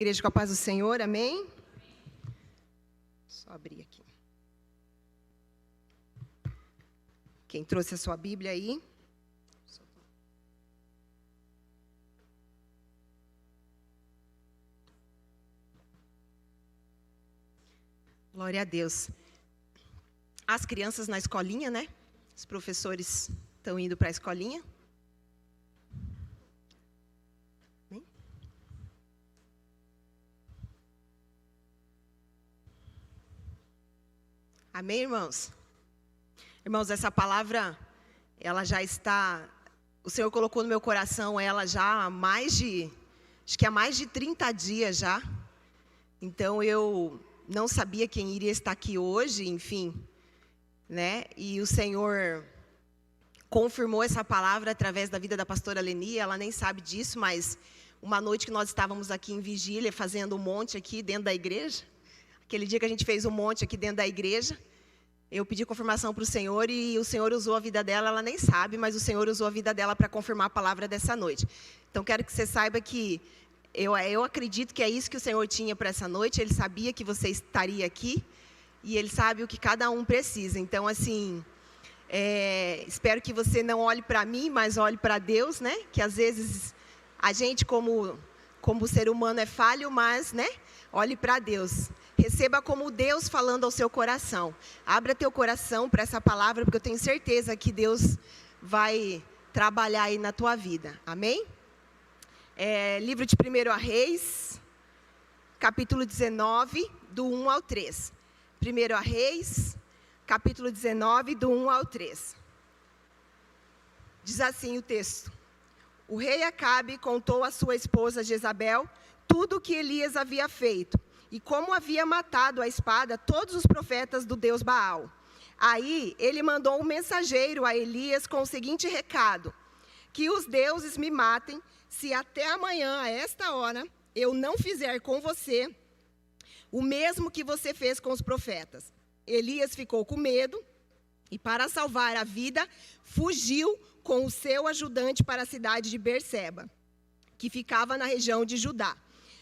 Igreja com a paz do Senhor, amém? Só abrir aqui. Quem trouxe a sua Bíblia aí? Glória a Deus. As crianças na escolinha, né? Os professores estão indo para a escolinha. Amém? Amém, irmãos? Irmãos, essa palavra, ela já está... O Senhor colocou no meu coração ela já há mais de 30 dias já. Então, eu não sabia quem iria estar aqui hoje, enfim, né? E o Senhor confirmou essa palavra através da vida da pastora Leni. Ela nem sabe disso, mas uma noite que nós estávamos aqui em vigília, fazendo um monte aqui dentro da igreja, aquele dia que a gente fez um monte aqui dentro da igreja, eu pedi confirmação para o Senhor e o Senhor usou a vida dela. Ela nem sabe, mas o Senhor usou a vida dela para confirmar a palavra dessa noite. Então, quero que você saiba que eu acredito que é isso que o Senhor tinha para essa noite. Ele sabia que você estaria aqui e Ele sabe o que cada um precisa. Então, assim, espero que você não olhe para mim, mas olhe para Deus, né? Que às vezes a gente, como ser humano, é falho, mas, né? Olhe para Deus. Receba como Deus falando ao seu coração. Abra teu coração para essa palavra, porque eu tenho certeza que Deus vai trabalhar aí na tua vida. Amém? Livro de 1 Reis, capítulo 19, do 1 ao 3. 1 Reis, capítulo 19, do 1 ao 3. Diz assim o texto: O rei Acabe contou à sua esposa Jezabel tudo o que Elias havia feito, e como havia matado à espada todos os profetas do Deus Baal. Aí ele mandou um mensageiro a Elias com o seguinte recado: que os deuses me matem, se até amanhã, a esta hora, eu não fizer com você o mesmo que você fez com os profetas. Elias ficou com medo e, para salvar a vida, fugiu com o seu ajudante para a cidade de Berseba, que ficava na região de Judá.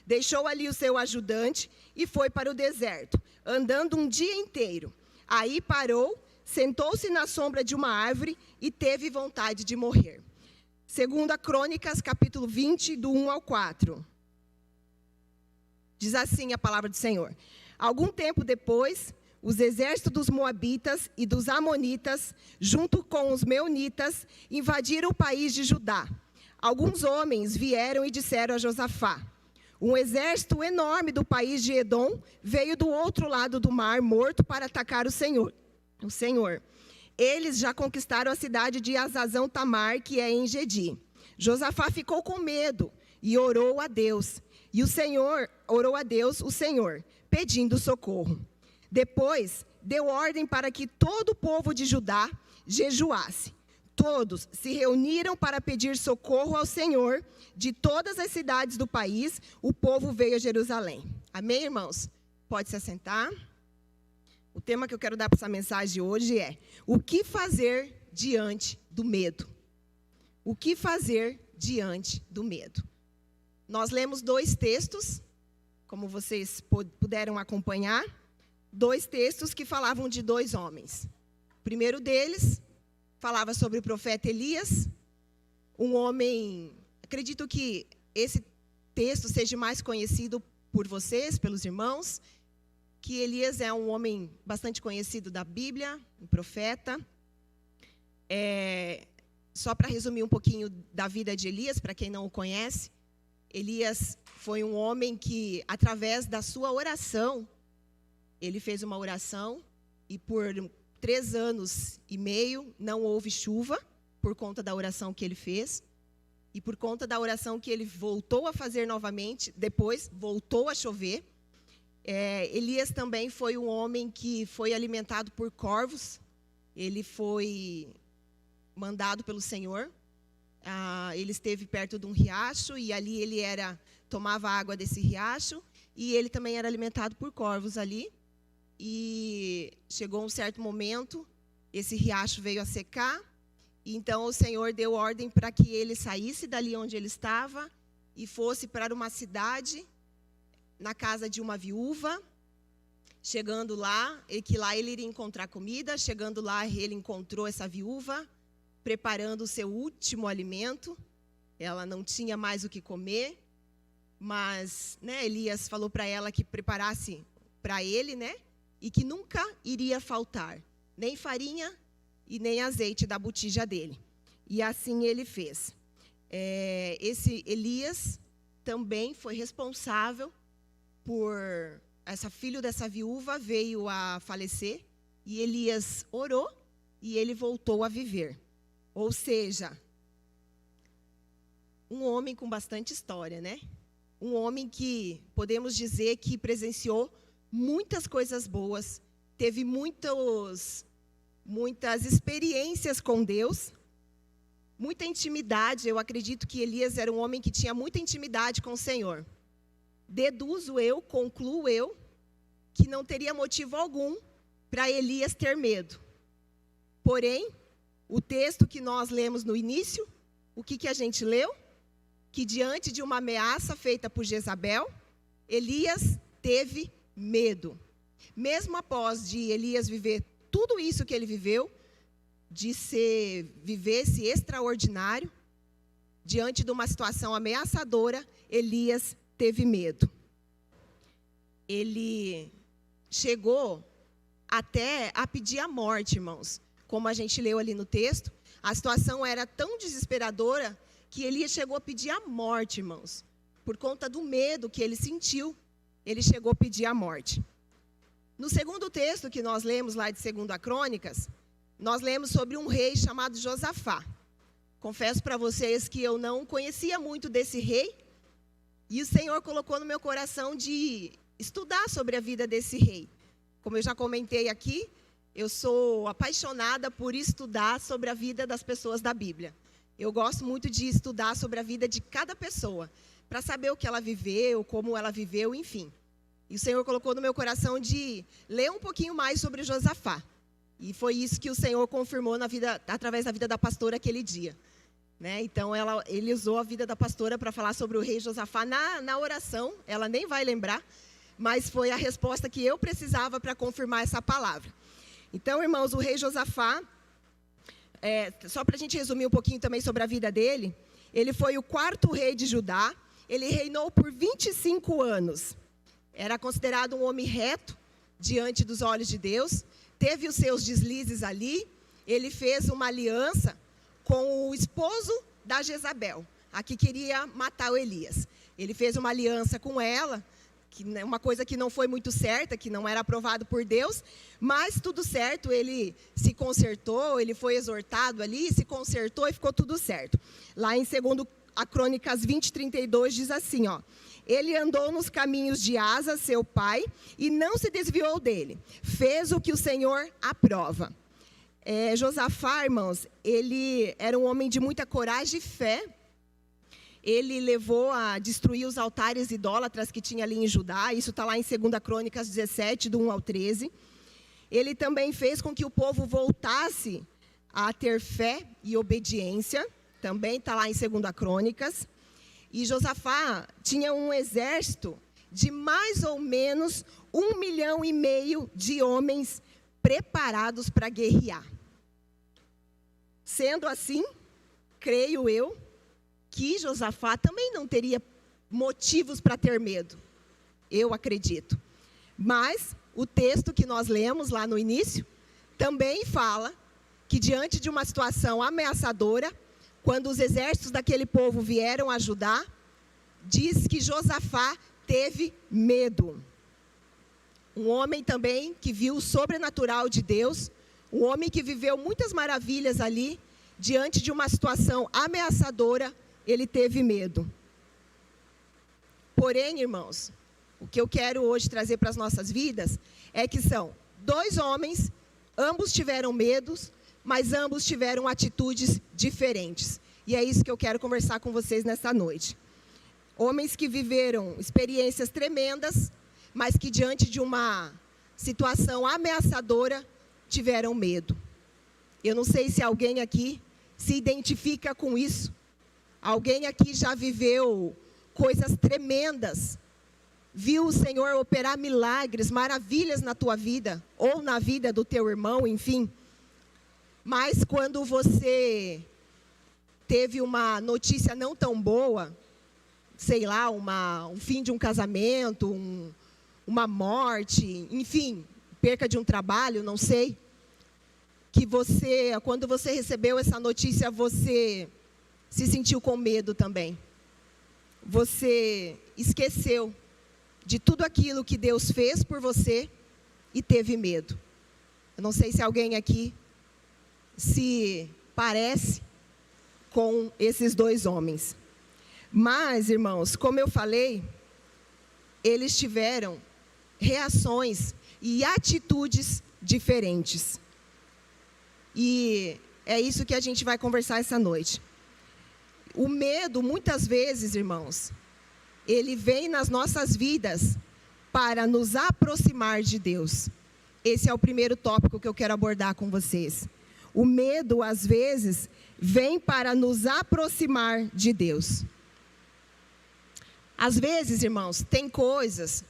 Deixou ali o seu ajudante e foi para o deserto, andando um dia inteiro. Aí parou, sentou-se na sombra de uma árvore e teve vontade de morrer. 2 Crônicas, capítulo 20, do 1 ao 4. Diz assim a palavra do Senhor: Algum tempo depois, os exércitos dos Moabitas e dos Amonitas, junto com os Meunitas, invadiram o país de Judá. Alguns homens vieram e disseram a Josafá: Um exército enorme do país de Edom veio do outro lado do mar Morto para atacar o Senhor. Eles já conquistaram a cidade de Azazão Tamar, que é em Gedi. Josafá ficou com medo e orou a Deus. E o Senhor, pedindo socorro. Depois, deu ordem para que todo o povo de Judá jejuasse. Todos se reuniram para pedir socorro ao Senhor. De todas as cidades do país, o povo veio a Jerusalém. Amém, irmãos? Pode se assentar. O tema que eu quero dar para essa mensagem hoje é: o que fazer diante do medo? O que fazer diante do medo? Nós lemos 2 textos, como vocês puderam acompanhar, 2 textos que falavam de 2 homens. O primeiro deles falava sobre o profeta Elias, um homem... Acredito que esse texto seja mais conhecido por vocês, pelos irmãos, que Elias é um homem bastante conhecido da Bíblia, um profeta. Só para resumir um pouquinho da vida de Elias, para quem não o conhece, Elias foi um homem que, através da sua oração, ele fez uma oração e por 3 anos e meio não houve chuva, por conta da oração que ele fez. E por conta da oração que ele voltou a fazer novamente, depois voltou a chover. Elias também foi um homem que foi alimentado por corvos. Ele foi mandado pelo Senhor. Ele esteve perto de um riacho e ali ele tomava água desse riacho. E ele também era alimentado por corvos ali. E chegou um certo momento, esse riacho veio a secar. Então o Senhor deu ordem para que ele saísse dali onde ele estava e fosse para uma cidade na casa de uma viúva. Chegando lá, ele iria encontrar comida. Chegando lá, ele encontrou essa viúva preparando o seu último alimento. Ela não tinha mais o que comer, mas, Elias falou para ela que preparasse para ele, e que nunca iria faltar nem farinha e nem azeite da botija dele. E assim ele fez. Esse Elias também foi responsável por filho dessa viúva veio a falecer, e Elias orou e ele voltou a viver. Ou seja, um homem com bastante história, Um homem que podemos dizer que presenciou muitas coisas boas, teve muitas experiências com Deus, muita intimidade. Eu acredito que Elias era um homem que tinha muita intimidade com o Senhor. Concluo eu, que não teria motivo algum para Elias ter medo. Porém, o texto que nós lemos no início, o que a gente leu? Que diante de uma ameaça feita por Jezabel, Elias teve medo. Mesmo após de Elias viver tudo isso que ele viveu, de viver esse extraordinário, diante de uma situação ameaçadora, Elias teve medo. Ele chegou até a pedir a morte, irmãos. Como a gente leu ali no texto, a situação era tão desesperadora que Elias chegou a pedir a morte, irmãos. Por conta do medo que ele sentiu, ele chegou a pedir a morte. No segundo texto que nós lemos lá de 2 Crônicas, nós lemos sobre um rei chamado Josafá. Confesso para vocês que eu não conhecia muito desse rei, e o Senhor colocou no meu coração de estudar sobre a vida desse rei. Como eu já comentei aqui, eu sou apaixonada por estudar sobre a vida das pessoas da Bíblia. Eu gosto muito de estudar sobre a vida de cada pessoa, para saber o que ela viveu, como ela viveu, enfim. E o Senhor colocou no meu coração de ler um pouquinho mais sobre Josafá. E foi isso que o Senhor confirmou através da vida da pastora aquele dia. Então, ele usou a vida da pastora para falar sobre o rei Josafá na oração. Ela nem vai lembrar, mas foi a resposta que eu precisava para confirmar essa palavra. Então, irmãos, o rei Josafá, só para a gente resumir um pouquinho também sobre a vida dele, ele foi o 4º rei de Judá, ele reinou por 25 anos. Era considerado um homem reto diante dos olhos de Deus, teve os seus deslizes ali, ele fez uma aliança com o esposo da Jezabel, a que queria matar o Elias. Ele fez uma aliança com ela, uma coisa que não foi muito certa, que não era aprovado por Deus, mas tudo certo, ele se consertou, ele foi exortado ali, se consertou e ficou tudo certo. Lá em 2 Crônicas 20:32 diz assim, ele andou nos caminhos de Asa, seu pai, e não se desviou dele, fez o que o Senhor aprova. Josafá, irmãos, ele era um homem de muita coragem e fé. Ele levou a destruir os altares idólatras que tinha ali em Judá. Isso está lá em 2 Crônicas 17, do 1 ao 13. Ele também fez com que o povo voltasse a ter fé e obediência. Também está lá em 2 Crônicas. E Josafá tinha um exército de mais ou menos 1,5 milhão de homens preparados para guerrear. Sendo assim, creio eu, que Josafá também não teria motivos para ter medo. Eu acredito. Mas o texto que nós lemos lá no início também fala que diante de uma situação ameaçadora, quando os exércitos daquele povo vieram ajudar, diz que Josafá teve medo. Um homem também que viu o sobrenatural de Deus, um homem que viveu muitas maravilhas ali, diante de uma situação ameaçadora, ele teve medo. Porém, irmãos, o que eu quero hoje trazer para as nossas vidas é que são 2 homens, ambos tiveram medos, mas ambos tiveram atitudes diferentes. E é isso que eu quero conversar com vocês nessa noite. Homens que viveram experiências tremendas, mas que diante de uma situação ameaçadora, tiveram medo. Eu não sei se alguém aqui se identifica com isso. Alguém aqui já viveu coisas tremendas, viu o Senhor operar milagres, maravilhas na tua vida, ou na vida do teu irmão, enfim. Mas quando você teve uma notícia não tão boa, sei lá, um fim de um casamento, uma morte, enfim, perca de um trabalho, não sei, que quando você recebeu essa notícia, você se sentiu com medo também. Você esqueceu de tudo aquilo que Deus fez por você e teve medo. Eu não sei se alguém aqui se parece com esses dois homens. Mas, irmãos, como eu falei, eles tiveram reações e atitudes diferentes. E é isso que a gente vai conversar essa noite. O medo, muitas vezes, irmãos, ele vem nas nossas vidas para nos aproximar de Deus. Esse é o primeiro tópico que eu quero abordar com vocês. O medo, às vezes, vem para nos aproximar de Deus. Às vezes, irmãos, tem coisas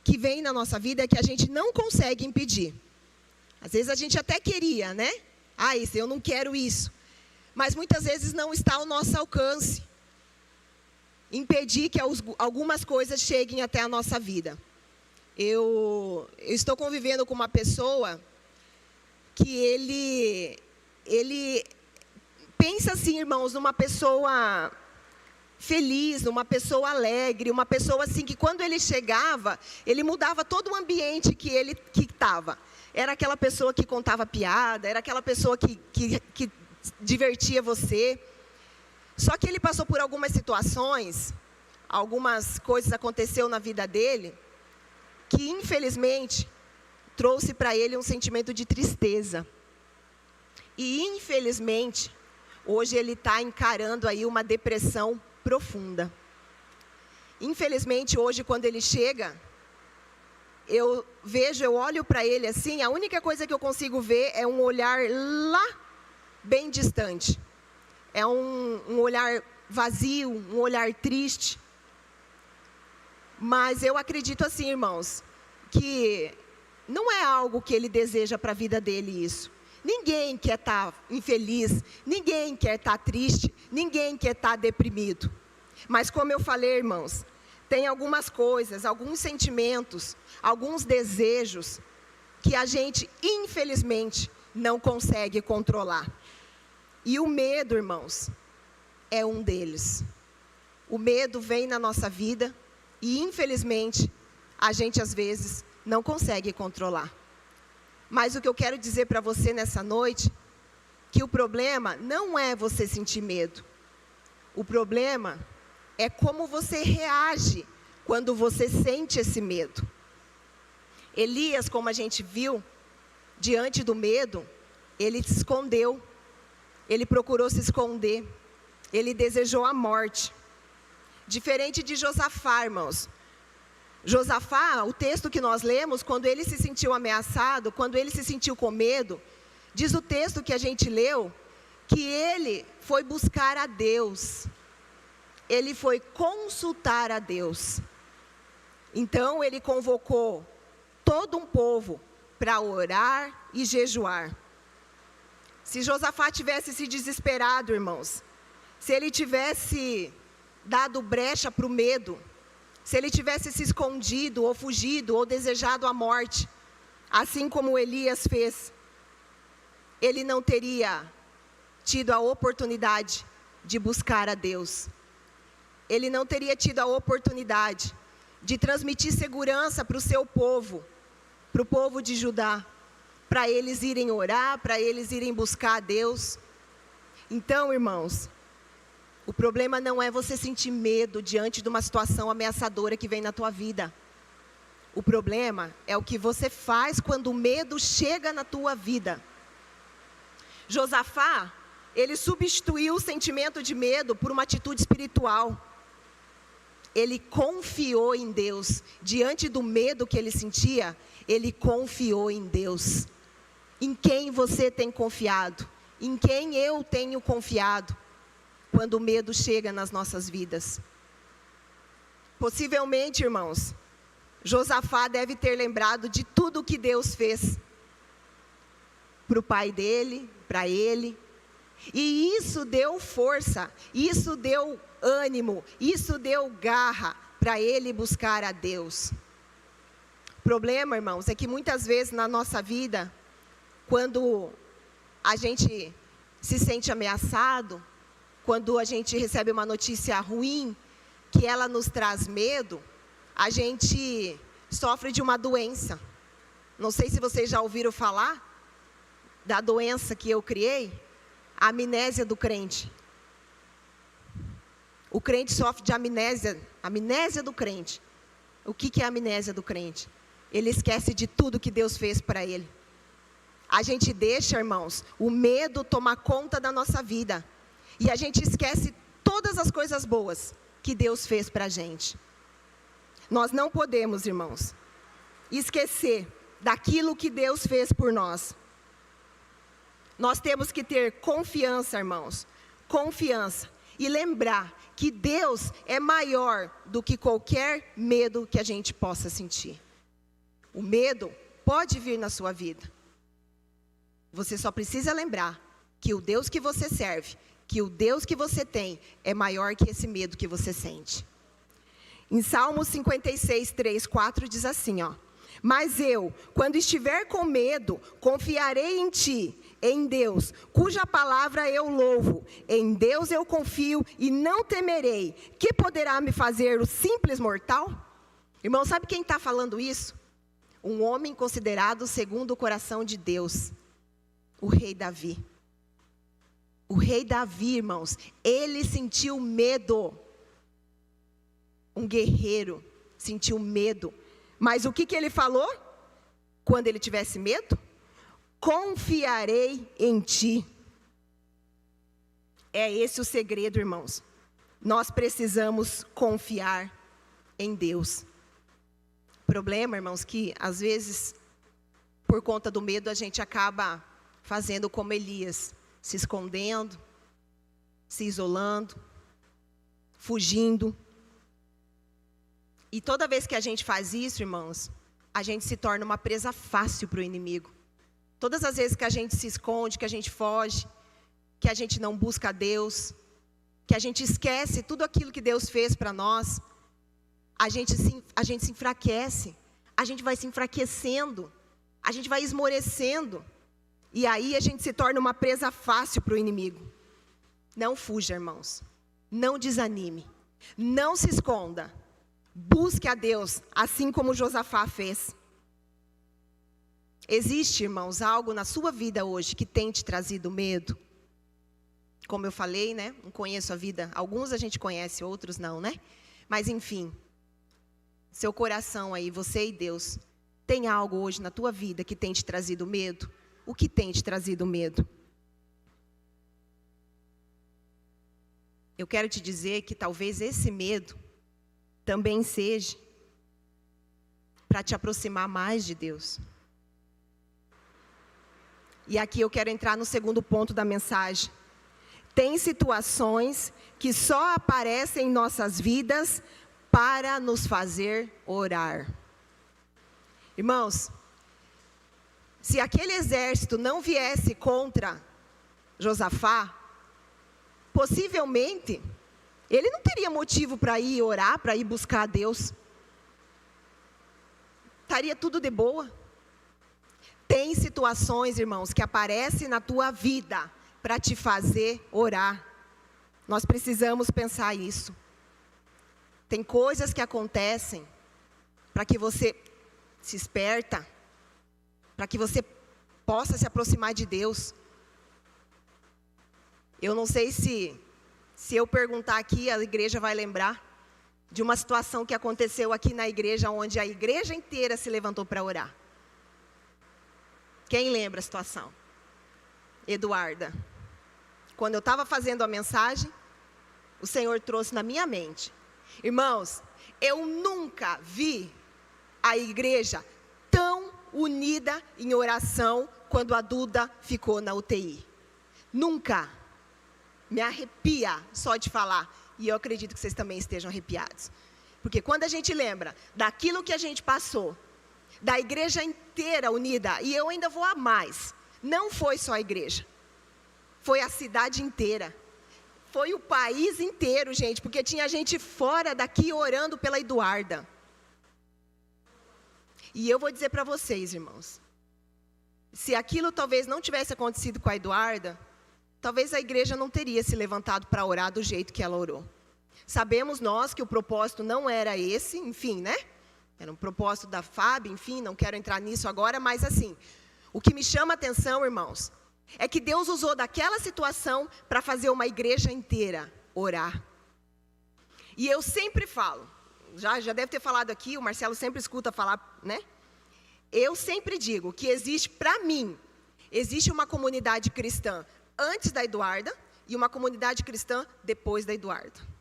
que vêm na nossa vida que a gente não consegue impedir. Às vezes a gente até queria, né? Isso, eu não quero isso. Mas muitas vezes não está ao nosso alcance impedir que algumas coisas cheguem até a nossa vida. Eu estou convivendo com uma pessoa que ele pensa assim, irmãos, numa pessoa feliz, numa pessoa alegre, uma pessoa assim que quando ele chegava, ele mudava todo o ambiente que ele estava. Era aquela pessoa que contava piada, era aquela pessoa que divertia você. Só que ele passou por algumas situações, algumas coisas aconteceram na vida dele, que infelizmente trouxe para ele um sentimento de tristeza. E infelizmente, hoje ele está encarando aí uma depressão profunda. Infelizmente, hoje quando ele chega, eu olho para ele assim, a única coisa que eu consigo ver é um olhar lá, bem distante. É um olhar vazio, um olhar triste. Mas eu acredito assim, irmãos, que não é algo que ele deseja para a vida dele isso. Ninguém quer estar infeliz, ninguém quer estar triste, ninguém quer estar deprimido. Mas como eu falei, irmãos, tem algumas coisas, alguns sentimentos, alguns desejos que a gente, infelizmente, não consegue controlar. E o medo, irmãos, é um deles. O medo vem na nossa vida e, infelizmente, a gente, às vezes, não consegue controlar. Mas o que eu quero dizer para você nessa noite, que o problema não é você sentir medo. O problema é como você reage quando você sente esse medo. Elias, como a gente viu, diante do medo, ele se escondeu. Ele procurou se esconder. Ele desejou a morte. Diferente de Josafá, irmãos. Josafá, o texto que nós lemos, quando ele se sentiu ameaçado, quando ele se sentiu com medo, diz o texto que a gente leu, que ele foi buscar a Deus. Ele foi consultar a Deus. Então, ele convocou todo um povo para orar e jejuar. Se Josafá tivesse se desesperado, irmãos, se ele tivesse dado brecha para o medo, se ele tivesse se escondido, ou fugido, ou desejado a morte, assim como Elias fez, ele não teria tido a oportunidade de buscar a Deus. Ele não teria tido a oportunidade de transmitir segurança para o seu povo, para o povo de Judá, para eles irem orar, para eles irem buscar a Deus. Então, irmãos, o problema não é você sentir medo diante de uma situação ameaçadora que vem na tua vida. O problema é o que você faz quando o medo chega na tua vida. Josafá, ele substituiu o sentimento de medo por uma atitude espiritual. Ele confiou em Deus. Diante do medo que ele sentia, ele confiou em Deus. Em quem você tem confiado? Em quem eu tenho confiado? Quando o medo chega nas nossas vidas. Possivelmente, irmãos, Josafá deve ter lembrado de tudo que Deus fez para o pai dele, para ele. E isso deu força, isso deu ânimo, isso deu garra para ele buscar a Deus. O problema, irmãos, é que muitas vezes na nossa vida, quando a gente se sente ameaçado, quando a gente recebe uma notícia ruim, que ela nos traz medo, a gente sofre de uma doença. Não sei se vocês já ouviram falar da doença que eu criei, a amnésia do crente. O crente sofre de amnésia do crente. O que é a amnésia do crente? Ele esquece de tudo que Deus fez para ele. A gente deixa, irmãos, o medo tomar conta da nossa vida. E a gente esquece todas as coisas boas que Deus fez para a gente. Nós não podemos, irmãos, esquecer daquilo que Deus fez por nós. Nós temos que ter confiança, irmãos, confiança. E lembrar que Deus é maior do que qualquer medo que a gente possa sentir. O medo pode vir na sua vida. Você só precisa lembrar que o Deus que você serve, que o Deus que você tem, é maior que esse medo que você sente. Em Salmos 56, 3, 4 diz assim, ó: mas eu, quando estiver com medo, confiarei em ti, em Deus, cuja palavra eu louvo. Em Deus eu confio e não temerei. Que poderá me fazer o simples mortal? Irmão, sabe quem está falando isso? Um homem considerado segundo o coração de Deus. O rei Davi. O rei Davi, irmãos, ele sentiu medo. Um guerreiro sentiu medo. Mas o que ele falou? Quando ele tivesse medo? Confiarei em ti. É esse o segredo, irmãos. Nós precisamos confiar em Deus. O problema, irmãos, que às vezes, por conta do medo, a gente acaba fazendo como Elias, se escondendo, se isolando, fugindo. E toda vez que a gente faz isso, irmãos, a gente se torna uma presa fácil para o inimigo. Todas as vezes que a gente se esconde, que a gente foge, que a gente não busca a Deus, que a gente esquece tudo aquilo que Deus fez para nós, a gente se enfraquece, a gente vai se enfraquecendo, a gente vai esmorecendo. E aí a gente se torna uma presa fácil para o inimigo. Não fuja, irmãos. Não desanime. Não se esconda. Busque a Deus, assim como Josafá fez. Existe, irmãos, algo na sua vida hoje que tem te trazido medo? Como eu falei, né? Não conheço a vida. Alguns a gente conhece, outros não, né? Mas enfim. Seu coração aí, você e Deus. Tem algo hoje na tua vida que tem te trazido medo? O que tem te trazido medo? Eu quero te dizer que talvez esse medo também seja para te aproximar mais de Deus. E aqui eu quero entrar no segundo ponto da mensagem. Tem situações que só aparecem em nossas vidas para nos fazer orar. Irmãos, se aquele exército não viesse contra Josafá, possivelmente ele não teria motivo para ir orar, para ir buscar a Deus. Estaria tudo de boa. Tem situações, irmãos, que aparecem na tua vida para te fazer orar. Nós precisamos pensar isso. Tem coisas que acontecem para que você se esperta, para que você possa se aproximar de Deus. Eu não sei se eu perguntar aqui, a igreja vai lembrar de uma situação que aconteceu aqui na igreja, onde a igreja inteira se levantou para orar. Quem lembra a situação? Eduarda. Quando eu estava fazendo a mensagem, o Senhor trouxe na minha mente. Irmãos, eu nunca vi a igreja tão unida em oração quando a Duda ficou na UTI. Nunca. Me arrepia só de falar. E eu acredito que vocês também estejam arrepiados. Porque quando a gente lembra daquilo que a gente passou, da igreja inteira unida, e eu ainda vou a mais, não foi só a igreja, foi a cidade inteira, foi o país inteiro, gente, porque tinha gente fora daqui orando pela Eduarda. E eu vou dizer para vocês, irmãos, se aquilo talvez não tivesse acontecido com a Eduarda, talvez a igreja não teria se levantado para orar do jeito que ela orou. Sabemos nós que o propósito não era esse, enfim, né? Era um propósito da FAB, enfim, não quero entrar nisso agora, mas assim, o que me chama a atenção, irmãos, é que Deus usou daquela situação para fazer uma igreja inteira orar. E eu sempre falo, já deve ter falado aqui, o Marcelo sempre escuta falar, né? Eu sempre digo que existe, para mim, existe uma comunidade cristã antes da Eduarda e uma comunidade cristã depois da Eduarda.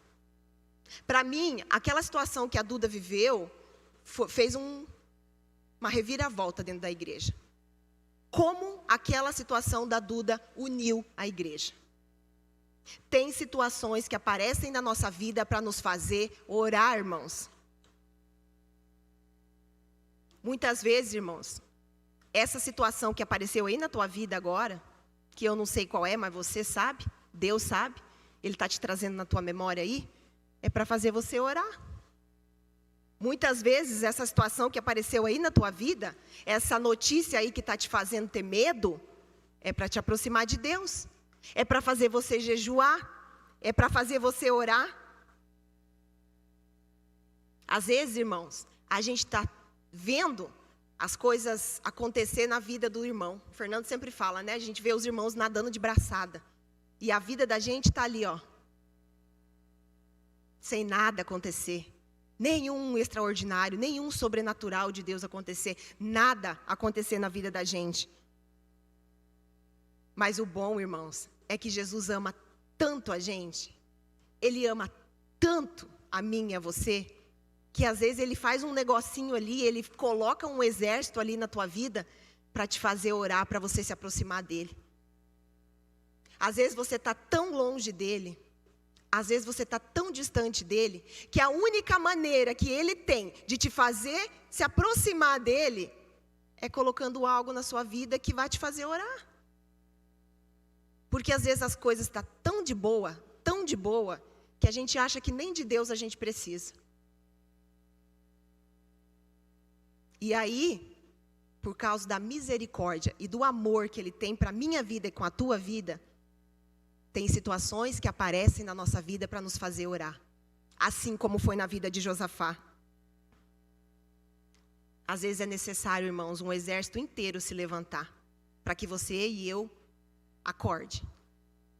Para mim, aquela situação que a Duda viveu fez uma reviravolta dentro da igreja. Como aquela situação da Duda uniu a igreja. Tem situações que aparecem na nossa vida para nos fazer orar, irmãos. Muitas vezes, irmãos, essa situação que apareceu aí na tua vida agora, que eu não sei qual é, mas você sabe, Deus sabe, Ele está te trazendo na tua memória aí, é para fazer você orar. Muitas vezes, essa situação que apareceu aí na tua vida, essa notícia aí que está te fazendo ter medo, é para te aproximar de Deus. É para fazer você jejuar. É para fazer você orar. Às vezes, irmãos, a gente está vendo as coisas acontecer na vida do irmão. O Fernando sempre fala, né? A gente vê os irmãos nadando de braçada. E a vida da gente está ali, ó. Sem nada acontecer. Nenhum extraordinário, nenhum sobrenatural de Deus acontecer, nada acontecer na vida da gente. Mas o bom, irmãos, é que Jesus ama tanto a gente, Ele ama tanto a mim e a você, que às vezes Ele faz um negocinho ali, Ele coloca um exército ali na tua vida, para te fazer orar, para você se aproximar dEle. Às vezes você está tão longe dEle, às vezes você está tão distante dEle, que a única maneira que Ele tem de te fazer se aproximar dEle, é colocando algo na sua vida que vai te fazer orar. Porque às vezes as coisas estão tão de boa, que a gente acha que nem de Deus a gente precisa. E aí, por causa da misericórdia e do amor que Ele tem para a minha vida e com a tua vida, tem situações que aparecem na nossa vida para nos fazer orar. Assim como foi na vida de Josafá. Às vezes é necessário, irmãos, um exército inteiro se levantar, para que você e eu acorde.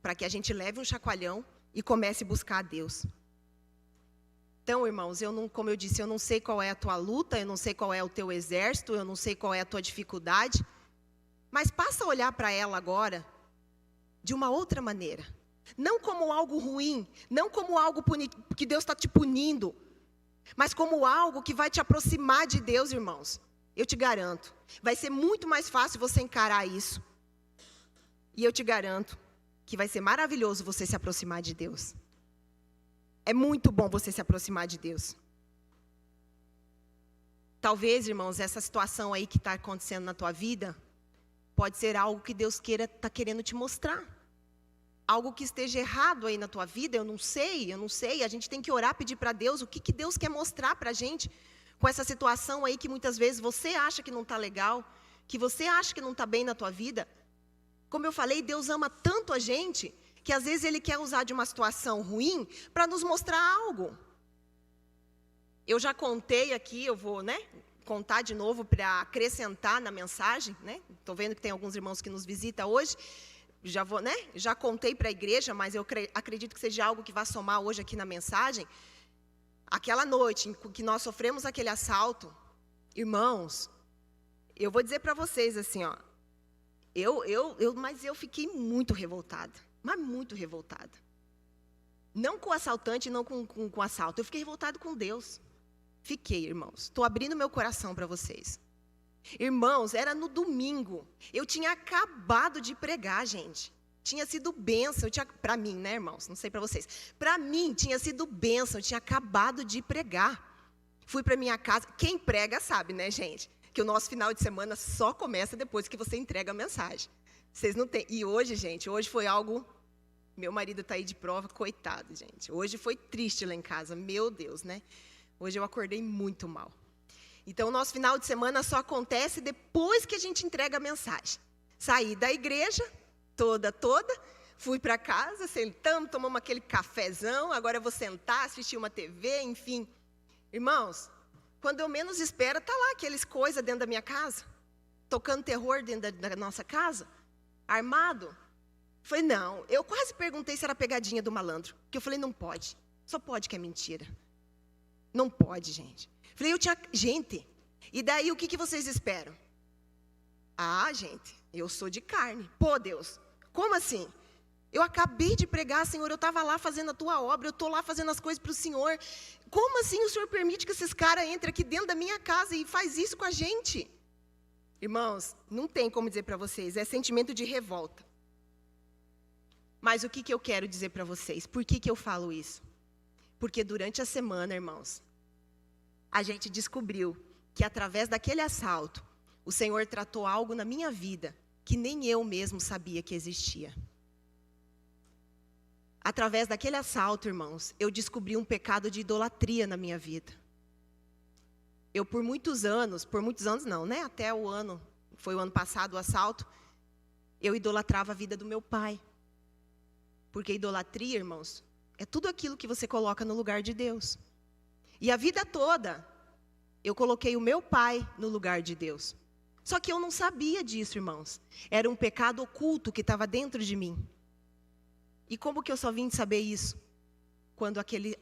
Para que a gente leve um chacoalhão e comece a buscar a Deus. Então, irmãos, como eu disse, eu não sei qual é a tua luta, eu não sei qual é o teu exército, eu não sei qual é a tua dificuldade, mas passa a olhar para ela agora de uma outra maneira. Não como algo ruim, não como algo que Deus está te punindo, mas como algo que vai te aproximar de Deus, irmãos. Eu te garanto, vai ser muito mais fácil você encarar isso. E eu te garanto que vai ser maravilhoso você se aproximar de Deus. É muito bom você se aproximar de Deus. Talvez, irmãos, essa situação aí que está acontecendo na tua vida, pode ser algo que Deus está querendo te mostrar. Algo que esteja errado aí na tua vida, eu não sei. A gente tem que orar, pedir para Deus o que Deus quer mostrar para a gente. Com essa situação aí que muitas vezes você acha que não está legal, que você acha que não está bem na tua vida. Como eu falei, Deus ama tanto a gente, que às vezes Ele quer usar de uma situação ruim para nos mostrar algo. Eu já contei aqui, eu vou, contar de novo para acrescentar na mensagem, Estou vendo que tem alguns irmãos que nos visitam hoje. Já contei para a igreja, mas eu acredito que seja algo que vai somar hoje aqui na mensagem. Aquela noite em que nós sofremos aquele assalto, irmãos, eu vou dizer para vocês assim, ó, mas eu fiquei muito revoltada, mas muito revoltada. Não com o assaltante, não com o assalto, eu fiquei revoltada com Deus. Fiquei, irmãos, estou abrindo meu coração para vocês. Irmãos, era no domingo, eu tinha acabado de pregar, gente. Tinha sido bênção, para mim, irmãos, não sei para vocês. Para mim, tinha sido bênção, eu tinha acabado de pregar. Fui para minha casa. Quem prega sabe, né, gente? Que o nosso final de semana só começa depois que você entrega a mensagem. Vocês não têm. E hoje, gente, hoje foi algo... Meu marido está aí de prova, coitado, gente. Hoje foi triste lá em casa, meu Deus, né? Hoje eu acordei muito mal. Então, o nosso final de semana só acontece depois que a gente entrega a mensagem. Saí da igreja, toda, fui para casa, sentamos, tomamos aquele cafezão, agora eu vou sentar, assistir uma TV, enfim. Irmãos, quando eu menos espero, está lá aqueles coisas dentro da minha casa, tocando terror dentro da nossa casa, armado. Falei, não, eu quase perguntei se era pegadinha do malandro, porque eu falei, não pode, só pode que é mentira. Não pode, gente. Falei, gente, e daí o que vocês esperam? Ah, gente, eu sou de carne. Pô, Deus, como assim? Eu acabei de pregar, Senhor, eu estava lá fazendo a tua obra, eu estou lá fazendo as coisas para o Senhor. Como assim o Senhor permite que esses caras entrem aqui dentro da minha casa e faz isso com a gente? Irmãos, não tem como dizer para vocês, é sentimento de revolta. Mas o que eu quero dizer para vocês? Por que eu falo isso? Porque durante a semana, irmãos, a gente descobriu que através daquele assalto, o Senhor tratou algo na minha vida que nem eu mesmo sabia que existia. Através daquele assalto, irmãos, eu descobri um pecado de idolatria na minha vida. Eu por muitos anos não, né? Até foi o ano passado o assalto, eu idolatrava a vida do meu pai. Porque idolatria, irmãos, é tudo aquilo que você coloca no lugar de Deus. E a vida toda, eu coloquei o meu pai no lugar de Deus. Só que eu não sabia disso, irmãos. Era um pecado oculto que estava dentro de mim. E como que eu só vim saber isso? Quando aquele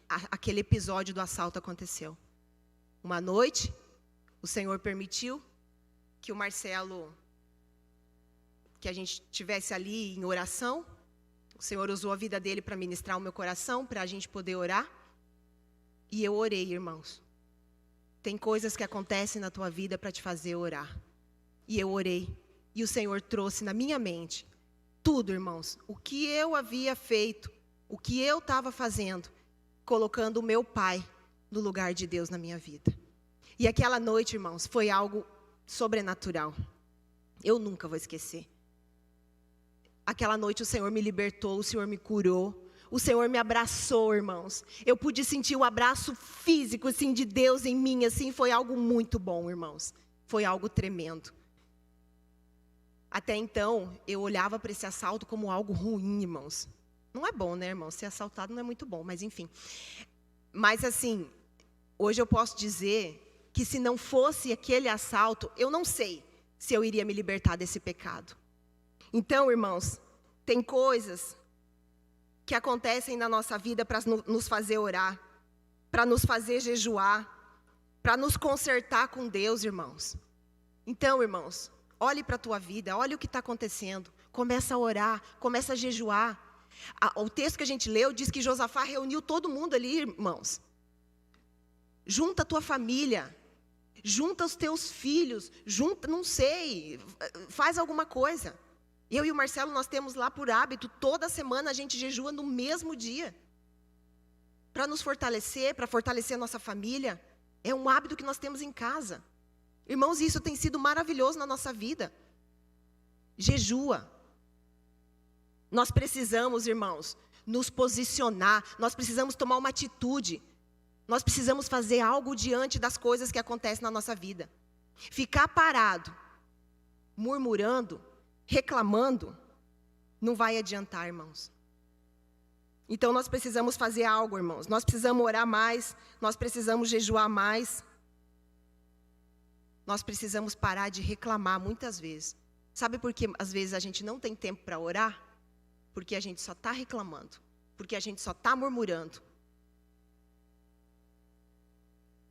episódio do assalto aconteceu. Uma noite, o Senhor permitiu que o Marcelo, que a gente estivesse ali em oração. O Senhor usou a vida dele para ministrar o meu coração, para a gente poder orar. E eu orei, irmãos. Tem coisas que acontecem na tua vida para te fazer orar. E eu orei. E o Senhor trouxe na minha mente tudo, irmãos. O que eu havia feito, o que eu estava fazendo, colocando o meu pai no lugar de Deus na minha vida. E aquela noite, irmãos, foi algo sobrenatural. Eu nunca vou esquecer. Aquela noite o Senhor me libertou, o Senhor me curou. O Senhor me abraçou, irmãos. Eu pude sentir o abraço físico, assim, de Deus em mim, assim, foi algo muito bom, irmãos. Foi algo tremendo. Até então, eu olhava para esse assalto como algo ruim, irmãos. Não é bom, né, irmãos? Ser assaltado não é muito bom, mas enfim. Mas, assim, hoje eu posso dizer que se não fosse aquele assalto, eu não sei se eu iria me libertar desse pecado. Então, irmãos, tem coisas que acontecem na nossa vida para nos fazer orar, para nos fazer jejuar, para nos consertar com Deus, irmãos. Então, irmãos, olhe para a tua vida, olhe o que está acontecendo, começa a orar, começa a jejuar. O texto que a gente leu diz que Josafá reuniu todo mundo ali, irmãos. Junta a tua família, junta os teus filhos, junta, não sei, faz alguma coisa. Eu e o Marcelo, nós temos lá por hábito, toda semana a gente jejua no mesmo dia. Para nos fortalecer, para fortalecer a nossa família. É um hábito que nós temos em casa. Irmãos, isso tem sido maravilhoso na nossa vida. Jejua. Nós precisamos, irmãos, nos posicionar. Nós precisamos tomar uma atitude. Nós precisamos fazer algo diante das coisas que acontecem na nossa vida. Ficar parado, murmurando, reclamando, não vai adiantar, irmãos. Então nós precisamos fazer algo, irmãos. Nós precisamos orar mais, nós precisamos jejuar mais. Nós precisamos parar de reclamar muitas vezes. Sabe por que às vezes a gente não tem tempo para orar? Porque a gente só está reclamando, porque a gente só está murmurando.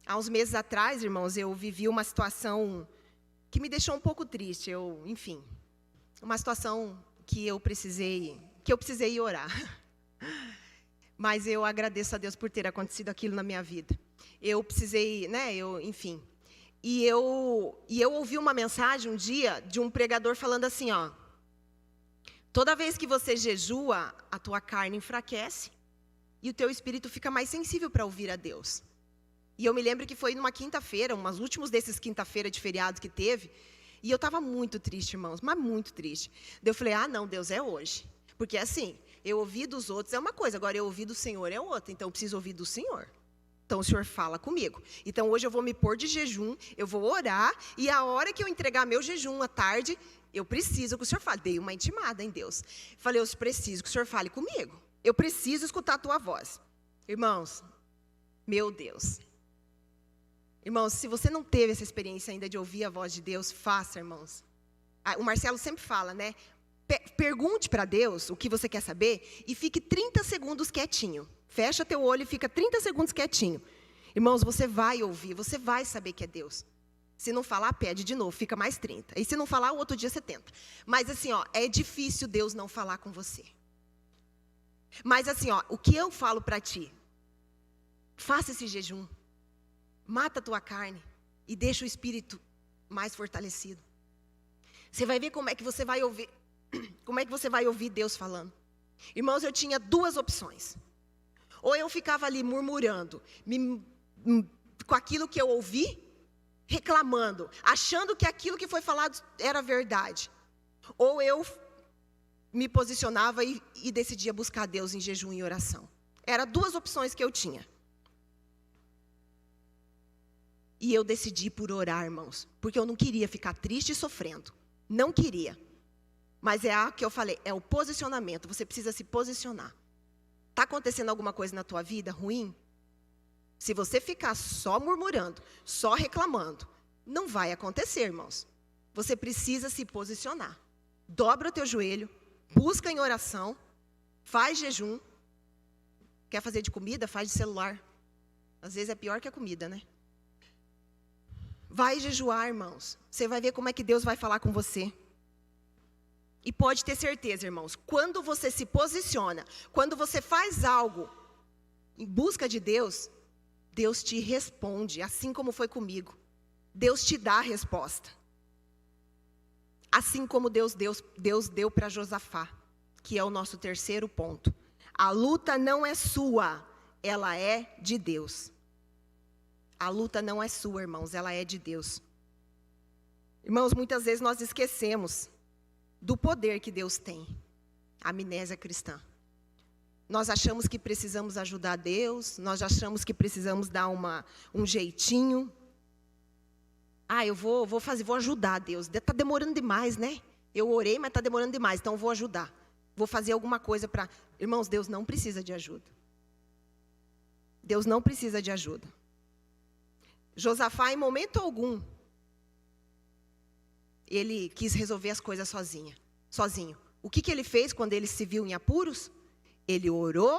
Há uns meses atrás, irmãos, eu vivi uma situação que me deixou um pouco triste. Enfim, uma situação que eu precisei orar. Mas eu agradeço a Deus por ter acontecido aquilo na minha vida. Eu precisei, né, enfim. E eu ouvi uma mensagem um dia de um pregador falando assim, ó. Toda vez que você jejua, a tua carne enfraquece e o teu espírito fica mais sensível para ouvir a Deus. E eu me lembro que foi numa quinta-feira, umas últimos desses quinta-feira de feriado que teve. E eu estava muito triste, irmãos, mas muito triste. Daí eu falei, não, Deus, é hoje. Porque assim, eu ouvi dos outros é uma coisa, agora eu ouvi do Senhor é outra. Então eu preciso ouvir do Senhor. Então o Senhor fala comigo. Então hoje eu vou me pôr de jejum, eu vou orar. E a hora que eu entregar meu jejum à tarde, eu preciso que o Senhor fale. Dei uma intimada em Deus. Falei, eu preciso que o Senhor fale comigo. Eu preciso escutar a tua voz. Irmãos, meu Deus. Irmãos, se você não teve essa experiência ainda de ouvir a voz de Deus, faça, irmãos. O Marcelo sempre fala, né? Pergunte para Deus o que você quer saber e fique 30 segundos quietinho. Fecha teu olho e fica 30 segundos quietinho. Irmãos, você vai ouvir, você vai saber que é Deus. Se não falar, pede de novo, fica mais 30. E se não falar, o outro dia você tenta. Mas assim, é difícil Deus não falar com você. Mas assim, o que eu falo para ti? Faça esse jejum. Mata a tua carne e deixa o espírito mais fortalecido. Você vai ver como é que você vai ouvir, como é que você vai ouvir Deus falando. Irmãos, eu tinha duas opções. Ou eu ficava ali murmurando, com aquilo que eu ouvi, reclamando, achando que aquilo que foi falado era verdade. Ou eu me posicionava e decidia buscar Deus em jejum e oração. Eram duas opções que eu tinha. E eu decidi por orar, irmãos, porque eu não queria ficar triste e sofrendo. Não queria. Mas é o que eu falei, é o posicionamento, você precisa se posicionar. Está acontecendo alguma coisa na tua vida ruim? Se você ficar só murmurando, só reclamando, não vai acontecer, irmãos. Você precisa se posicionar. Dobra o teu joelho, busca em oração, faz jejum. Quer fazer de comida? Faz de celular. Às vezes é pior que a comida, né? Vai jejuar, irmãos. Você vai ver como é que Deus vai falar com você. E pode ter certeza, irmãos, quando você se posiciona, quando você faz algo em busca de Deus, Deus te responde, assim como foi comigo. Deus te dá a resposta. Assim como Deus deu para Josafá, que é o nosso terceiro ponto. A luta não é sua, ela é de Deus. A luta não é sua, irmãos, ela é de Deus. Irmãos, muitas vezes nós esquecemos do poder que Deus tem. Amnésia cristã. Nós achamos que precisamos ajudar Deus, nós achamos que precisamos dar um jeitinho. Eu vou ajudar Deus. Está demorando demais, né? Eu orei, mas está demorando demais, então eu vou ajudar. Vou fazer alguma coisa para... Irmãos, Deus não precisa de ajuda. Deus não precisa de ajuda. Josafá, em momento algum, ele quis resolver as coisas sozinho. O que ele fez quando ele se viu em apuros? Ele orou,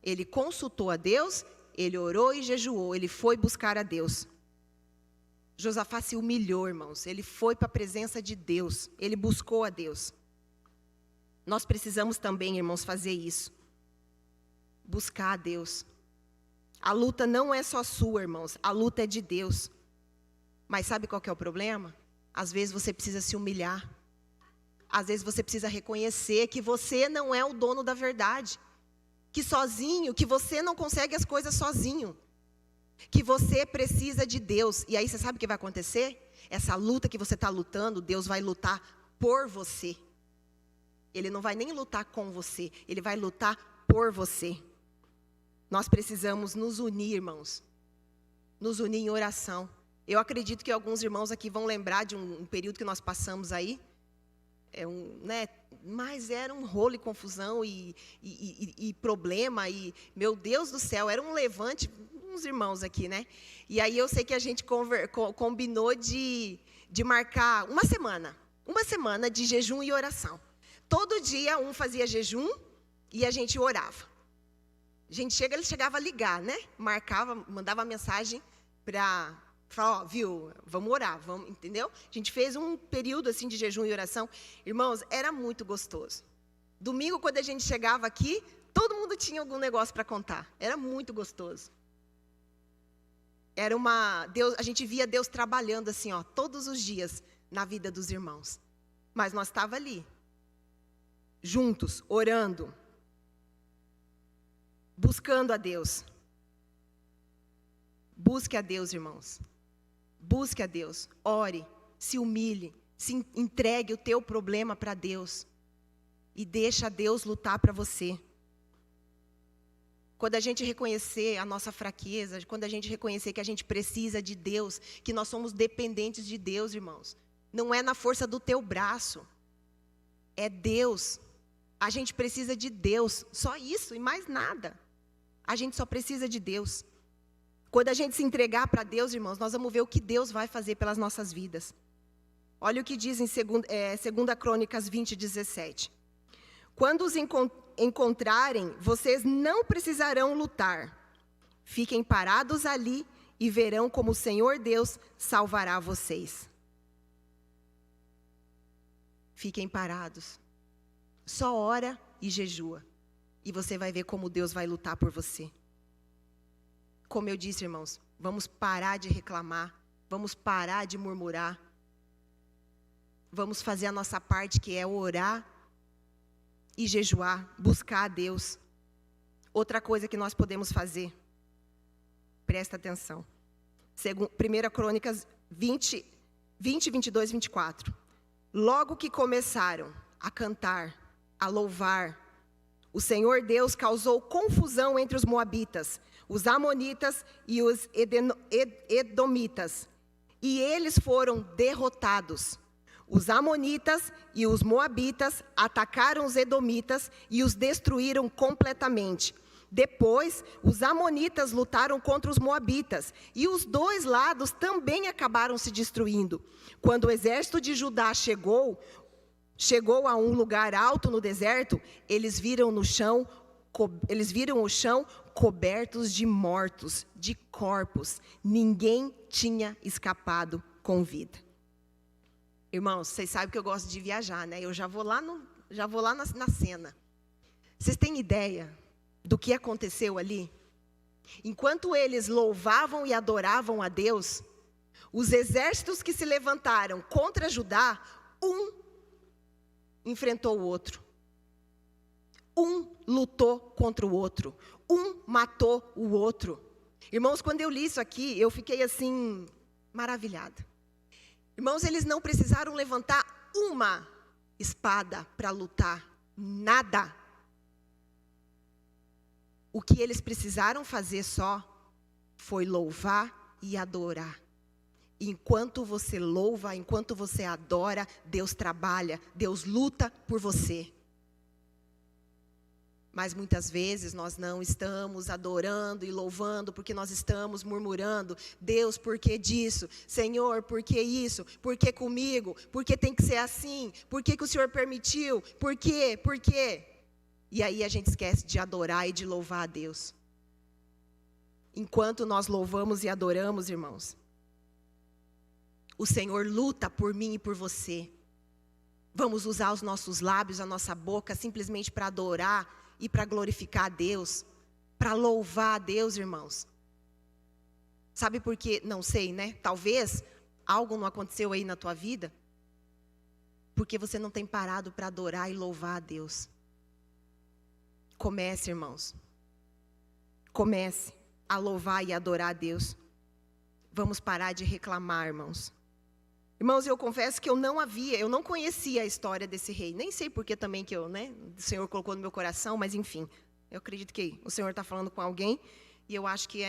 ele consultou a Deus, ele orou e jejuou, ele foi buscar a Deus. Josafá se humilhou, irmãos, ele foi para a presença de Deus, ele buscou a Deus. Nós precisamos também, irmãos, fazer isso. Buscar a Deus. A luta não é só sua, irmãos, a luta é de Deus. Mas sabe qual que é o problema? Às vezes você precisa se humilhar. Às vezes você precisa reconhecer que você não é o dono da verdade. Que você não consegue as coisas sozinho. Que você precisa de Deus. E aí você sabe o que vai acontecer? Essa luta que você está lutando, Deus vai lutar por você. Ele não vai nem lutar com você, Ele vai lutar por você. Nós precisamos nos unir, irmãos. Nos unir em oração. Eu acredito que alguns irmãos aqui vão lembrar de um período que nós passamos aí. Mas era um rolo e confusão e problema. E, meu Deus do céu, era um levante, uns irmãos aqui, né? E aí eu sei que a gente combinou de marcar uma semana de jejum e oração. Todo dia um fazia jejum e a gente orava. Ele chegava a ligar, né? Marcava, mandava mensagem para falar, viu, vamos orar, entendeu? A gente fez um período assim de jejum e oração. Irmãos, era muito gostoso. Domingo, quando a gente chegava aqui, todo mundo tinha algum negócio para contar. Era muito gostoso. A gente via Deus trabalhando assim, todos os dias na vida dos irmãos. Mas nós estávamos ali, juntos, orando, buscando a Deus. Busque a Deus, irmãos. Busque a Deus. Ore, se humilhe, se entregue o teu problema para Deus. E deixa Deus lutar para você. Quando a gente reconhecer a nossa fraqueza, quando a gente reconhecer que a gente precisa de Deus, que nós somos dependentes de Deus, irmãos. Não é na força do teu braço. É Deus. A gente precisa de Deus. Só isso e mais nada. A gente só precisa de Deus. Quando a gente se entregar para Deus, irmãos, nós vamos ver o que Deus vai fazer pelas nossas vidas. Olha o que diz em 2 Crônicas 20:17. Quando os encontrarem, vocês não precisarão lutar. Fiquem parados ali e verão como o Senhor Deus salvará vocês. Fiquem parados. Só ora e jejua. E você vai ver como Deus vai lutar por você. Como eu disse, irmãos, vamos parar de reclamar. Vamos parar de murmurar. Vamos fazer a nossa parte, que é orar e jejuar, buscar a Deus. Outra coisa que nós podemos fazer, presta atenção. 1 Crônicas 20, 22, 24. Logo que começaram a cantar, a louvar, o Senhor Deus causou confusão entre os moabitas, os amonitas e os edomitas, e eles foram derrotados. Os amonitas e os moabitas atacaram os edomitas e os destruíram completamente. Depois, os amonitas lutaram contra os moabitas, e os dois lados também acabaram se destruindo. Quando o exército de Judá chegou a um lugar alto no deserto, eles viram o chão cobertos de mortos, de corpos. Ninguém tinha escapado com vida. Irmãos, vocês sabem que eu gosto de viajar, né? Eu já vou lá na cena. Vocês têm ideia do que aconteceu ali? Enquanto eles louvavam e adoravam a Deus, os exércitos que se levantaram contra Judá, um enfrentou o outro. Um lutou contra o outro. Um matou o outro. Irmãos, quando eu li isso aqui, eu fiquei assim, maravilhada. Irmãos, eles não precisaram levantar uma espada para lutar. Nada. O que eles precisaram fazer só foi louvar e adorar. Enquanto você louva, enquanto você adora, Deus trabalha, Deus luta por você. Mas muitas vezes nós não estamos adorando e louvando porque nós estamos murmurando. Deus, por que disso? Senhor, por que isso? Por que comigo? Por que tem que ser assim? Por que o Senhor permitiu? Por quê? Por quê? E aí a gente esquece de adorar e de louvar a Deus. Enquanto nós louvamos e adoramos, irmãos, o Senhor luta por mim e por você. Vamos usar os nossos lábios, a nossa boca, simplesmente para adorar e para glorificar a Deus, para louvar a Deus, irmãos. Sabe por quê? Não sei, né? Talvez algo não aconteceu aí na tua vida, porque você não tem parado para adorar e louvar a Deus. Comece, irmãos. Comece a louvar e adorar a Deus. Vamos parar de reclamar, irmãos. Irmãos, eu confesso que eu não conhecia a história desse rei. Nem sei por que também que o Senhor colocou no meu coração, mas enfim. Eu acredito que o Senhor está falando com alguém, e eu acho que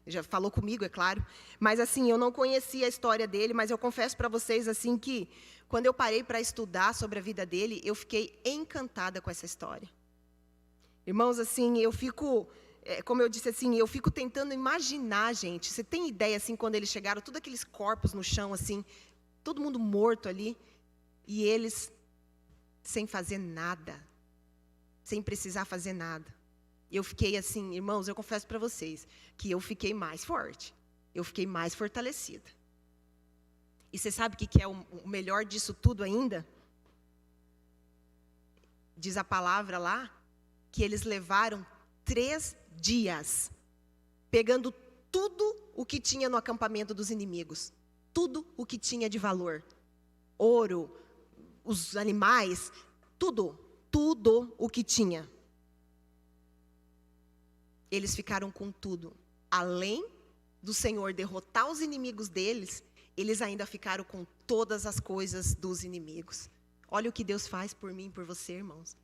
já falou comigo, é claro. Mas assim, eu não conhecia a história dele, mas eu confesso para vocês assim que, quando eu parei para estudar sobre a vida dele, eu fiquei encantada com essa história. Irmãos, assim, eu fico, como eu disse assim, eu fico tentando imaginar, gente. Você tem ideia, assim, quando eles chegaram, todos aqueles corpos no chão, assim, todo mundo morto ali, e eles sem fazer nada, sem precisar fazer nada. Eu fiquei assim, irmãos, eu confesso para vocês, que eu fiquei mais forte, eu fiquei mais fortalecida. E você sabe o que é o melhor disso tudo ainda? Diz a palavra lá, que eles levaram 3 dias, pegando tudo o que tinha no acampamento dos inimigos. Tudo o que tinha de valor. Ouro, os animais, tudo o que tinha. Eles ficaram com tudo, além do Senhor derrotar os inimigos deles, eles ainda ficaram com todas as coisas dos inimigos. Olha o que Deus faz por mim e por você, irmãos.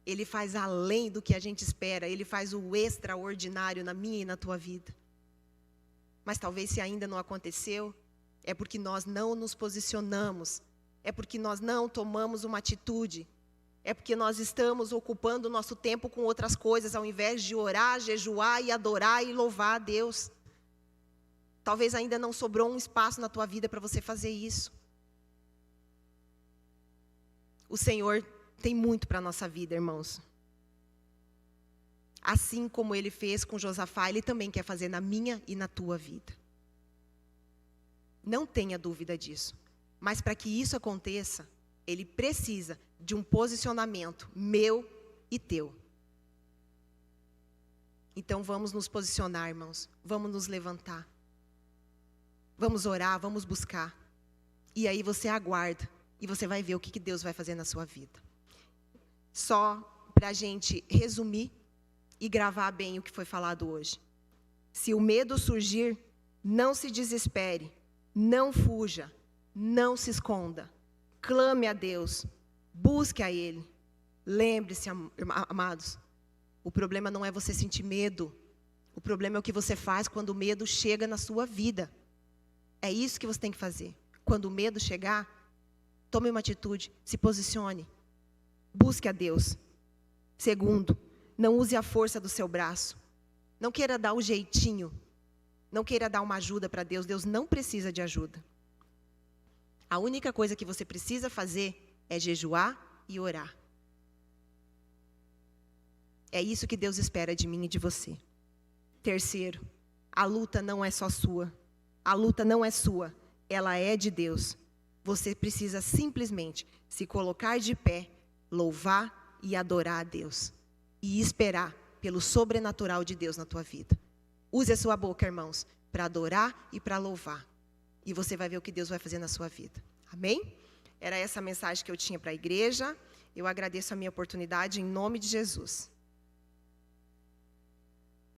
Ele faz além do que a gente espera. Ele faz o extraordinário na minha e na tua vida. Mas talvez se ainda não aconteceu, é porque nós não nos posicionamos. É porque nós não tomamos uma atitude. É porque nós estamos ocupando o nosso tempo com outras coisas, ao invés de orar, jejuar e adorar e louvar a Deus. Talvez ainda não sobrou um espaço na tua vida para você fazer isso. O Senhor tem muito para a nossa vida, irmãos. Assim como Ele fez com Josafá, Ele também quer fazer na minha e na tua vida. Não tenha dúvida disso. Mas para que isso aconteça, Ele precisa de um posicionamento meu e teu. Então vamos nos posicionar, irmãos. Vamos nos levantar. Vamos orar, vamos buscar. E aí você aguarda. E você vai ver o que Deus vai fazer na sua vida. Só para a gente resumir e gravar bem o que foi falado hoje. Se o medo surgir, não se desespere. Não fuja. Não se esconda. Clame a Deus. Busque a Ele. Lembre-se, amados, o problema não é você sentir medo. O problema é o que você faz quando o medo chega na sua vida. É isso que você tem que fazer. Quando o medo chegar, tome uma atitude, se posicione. Busque a Deus. Segundo, não use a força do seu braço. Não queira dar o jeitinho. Não queira dar uma ajuda para Deus. Deus não precisa de ajuda. A única coisa que você precisa fazer é jejuar e orar. É isso que Deus espera de mim e de você. Terceiro, a luta não é só sua. A luta não é sua, ela é de Deus. Você precisa simplesmente se colocar de pé, louvar e adorar a Deus. E esperar pelo sobrenatural de Deus na tua vida. Use a sua boca, irmãos, para adorar e para louvar. E você vai ver o que Deus vai fazer na sua vida. Amém? Era essa a mensagem que eu tinha para a igreja. Eu agradeço a minha oportunidade em nome de Jesus.